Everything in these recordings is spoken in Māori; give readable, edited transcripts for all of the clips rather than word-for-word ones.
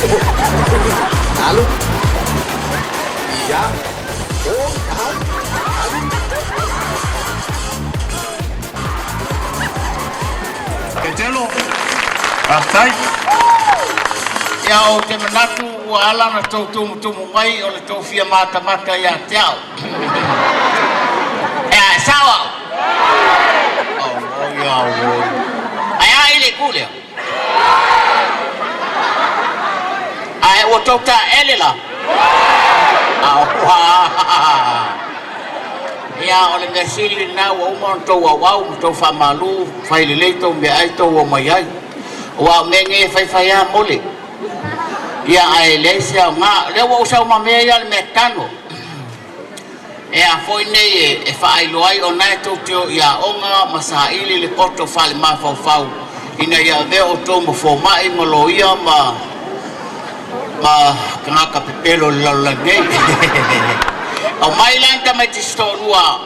Lalu. Iya. Oh, tahu. Petelo. Pastai. Ya o te manatu ua ala na tau tumu mai o le tau fia mata ia te au. E sawa. Oh, ya o. Ai ile kule. Ai o tau ta elela. Au. Ya o le ngasili na o mo tau au tau fa malu, fai le tau me ai tau o mai ai. Wa menge fai ya mole. Ya ai lesia ma le wo sa ma me ya me kano e a foi nei e fa ai loai o nai to tio ya onga masaili le poto fal ma fau ina ya ve o to mo fo mai mo lo ia ma kana ka Petelo la nei o mai lan ka me ti sto lua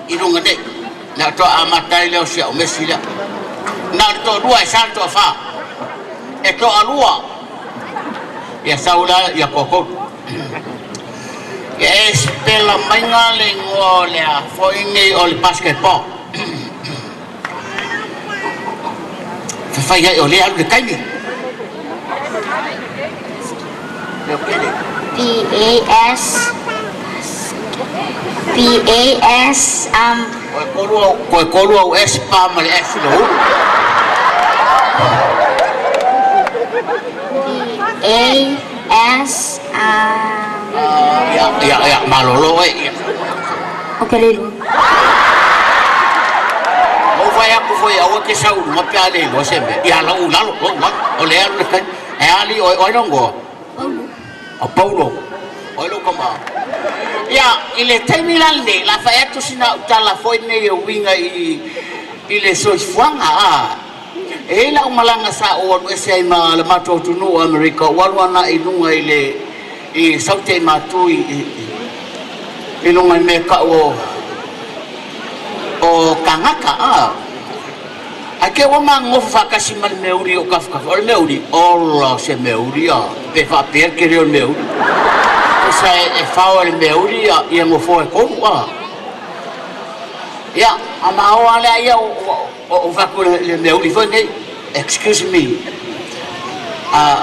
i runga nei na to amatai le o sia o mesila na to lua e santo fa e to alua ya saula ya koko ya espela mainga le ngolea foi nei o le basketball fa ya o le algo de kaini PAS ko es pa mal es lo AS ya malolo okay lelu o vai a ko foi a que sau mo piale lo sembe ya la o le al kan e ali o longo o Paulo o lo como ya ile terminal de la fayato sina tala foi ne o winga ile so fuanga ela umalanga sa o no se ma le mato tunu America walwana inunga ile I saute matu I lunga me ka o kangaka ake o mangofa kasi mal meuri o kafka o meuri o se meuri pe fa per que o meuri o sa e fa o meuri I mo fo e ko ya ama o ala ya o fa ko le meuri fo ne excuse me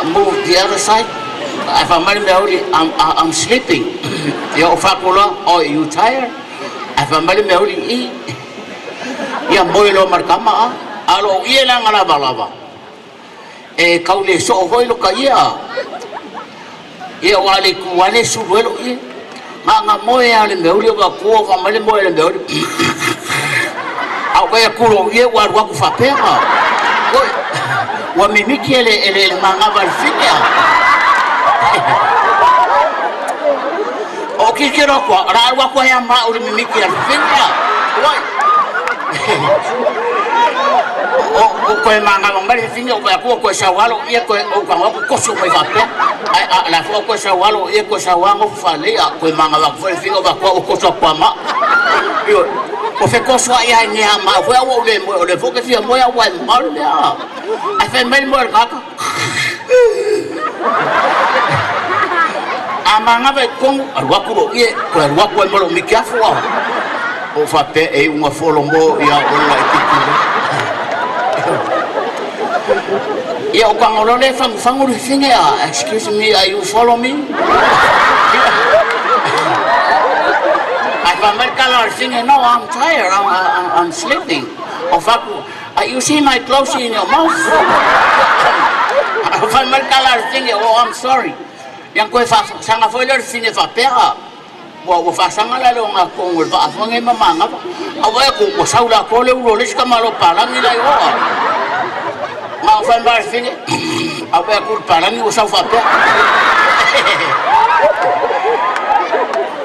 move the other side if I'm I'm sleeping ya fakula are you tired if I'm meuli ya moilo markama alo iela ngala balaba e kaule so hoilo ka ia wale ku wale su vuelo nga moya le meuli ba ku fa male moya le meuli au ya kulo ye wa ku fa pera wa mimiki ele manga valfinia o que quiero qua ra wa qua ya ma o mimiki valfinia o ko manga valfinia o ko shawalo ye ko o ko so mai va pe la fo ko shawalo ye ko shawango fale ya ko manga valfinia ba ko ko so kwa ma yo o fe ko so ya ni ma fo o le fo que fia moya wa mal ya a fe mel mor ka amanga be kong alwakuro ye ko alwako mo mi kafu o fa pe e unha folombo ya o la ekipu ya o kangolo le fangu finga excuse me are you follow me I'm thinking, no, I'm tired. I'm sleeping. O faku, you see my clothes in your mouth? Oh, I'm sorry. Yang koe sanga foi le fine fa pera. Wo fa sanga la lo nga ko ngol fa fa nge mamanga. Awa ko saula ko le ulo le ska malo pala ni la yo. Ma fa mbar fine. Awa ko pala ni wo sa fa pera.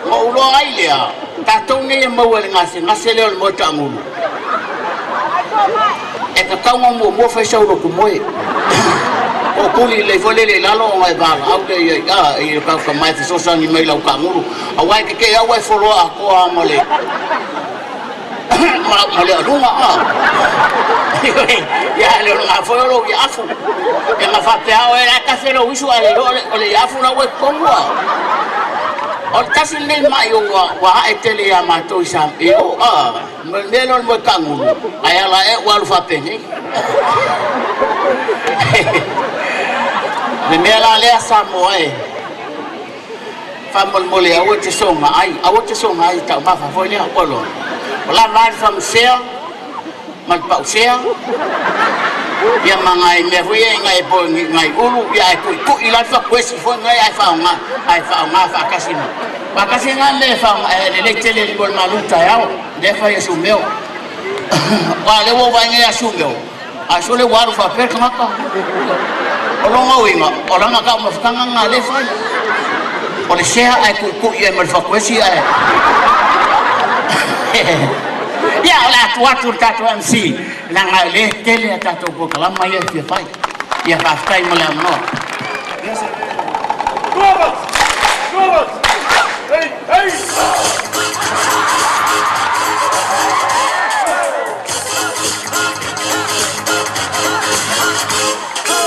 Mo ulo ai le. Ta tone mo wel ngase le mo tangulu. E ka kaunga mo fa sa ulo ko moe. O kuli le fole le lalo ngai ba au ke ya I ka mai so sa ni mai lau ka nguru au ai ke au ai folo a ko amole mau le lunga ya le lunga foi lo ya afu e ma fa pe ao era ka se lo isu ale o le afu na we kongo o kasi nei mai o wa e tele ya ma to isa e o me lo mo kangu ai ala e wa fa pe ni me la le sa mo e fa mo le o te songa ai ta ma fa foi ni o lo la vai from share man pau share ya mangai me hui ngai po ngai ulu ya ku ila fa kwesi fo ngai ai fa nga kasino le fa le tele bol maluta yao de fa ya Sumeo wa le wo va ngai ya Sumeo a sole waru fa per kama olo ngawinga ora nga ma fa nga le fa o le share ai ku ya mal fa kwesi ai ya la tuatu tatu MC na ngale tele tatu ko kala mai ya fai ya fa kai mo la no